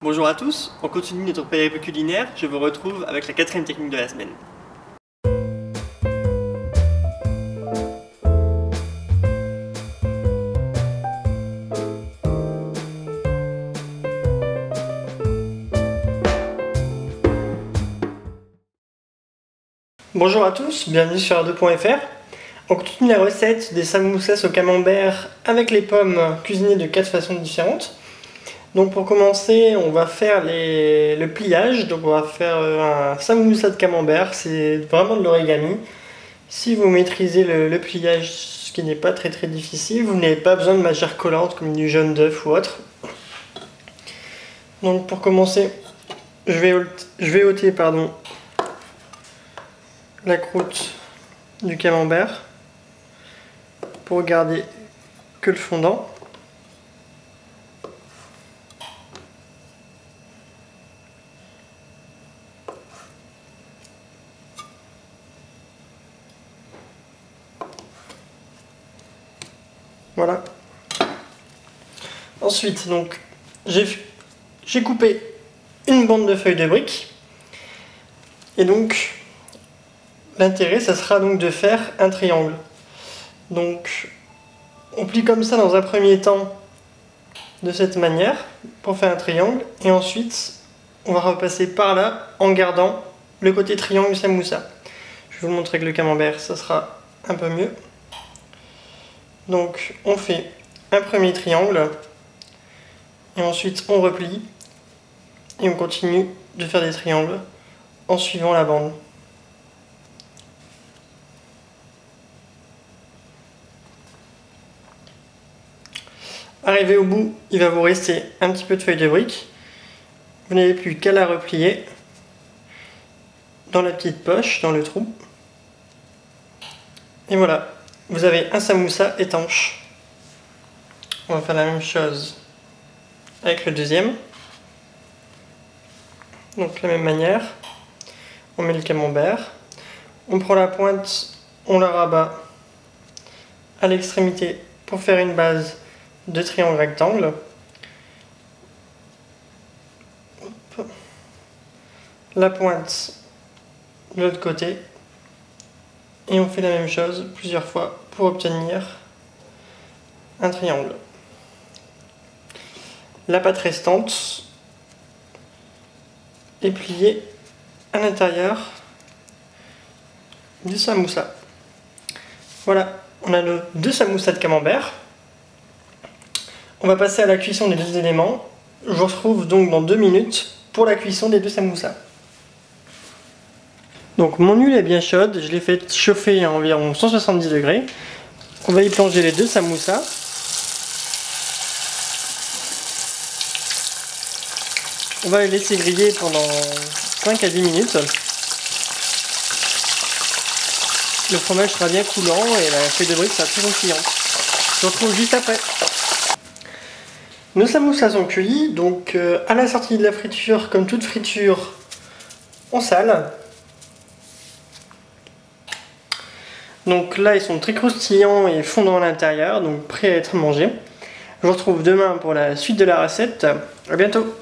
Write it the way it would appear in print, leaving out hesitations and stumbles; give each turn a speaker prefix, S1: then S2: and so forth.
S1: Bonjour à tous, on continue notre périple culinaire, je vous retrouve avec la 4e technique de la semaine. Bonjour à tous, bienvenue sur r2.fr. On continue la recette des samoussas au camembert avec les pommes cuisinées de 4 façons différentes. Donc pour commencer, on va faire le pliage. Donc on va faire un samoussa de camembert, c'est vraiment de l'origami. Si vous maîtrisez le pliage, ce qui n'est pas très difficile, vous n'avez pas besoin de matière collante comme du jaune d'œuf ou autre. Donc pour commencer, je vais ôter la croûte du camembert pour garder que le fondant. Voilà. Ensuite, donc, j'ai coupé une bande de feuilles de briques. Et donc, l'intérêt, ça sera donc de faire un triangle. Donc, on plie comme ça dans un premier temps, de cette manière, pour faire un triangle. Et ensuite, on va repasser par là, en gardant le côté triangle du samoussa. Je vais vous montrer que le camembert, ça sera un peu mieux. Donc on fait un premier triangle et ensuite on replie et on continue de faire des triangles en suivant la bande. Arrivé au bout, il va vous rester un petit peu de feuille de brique. Vous n'avez plus qu'à la replier dans la petite poche, dans le trou. Et voilà. Vous avez un samoussa étanche. On va faire la même chose avec le deuxième. Donc de la même manière, on met le camembert, on prend la pointe, on la rabat à l'extrémité pour faire une base de triangle rectangle. Hop. La pointe de l'autre côté. Et on fait la même chose plusieurs fois pour obtenir un triangle. La pâte restante est pliée à l'intérieur du samoussa. Voilà, on a nos deux samoussas de camembert. On va passer à la cuisson des deux éléments. Je vous retrouve donc dans 2 minutes pour la cuisson des deux samoussas. Donc mon huile est bien chaude, je l'ai fait chauffer à environ 170 degrés. On va y plonger les deux samoussas. On va les laisser griller pendant 5 à 10 minutes. Le fromage sera bien coulant et la feuille de brique sera très croustillante. Je vous retrouve juste après. Nos samoussas sont cuits, donc à la sortie de la friture, comme toute friture, on sale. Donc là, ils sont très croustillants et fondants à l'intérieur, donc prêts à être mangés. Je vous retrouve demain pour la suite de la recette. À bientôt!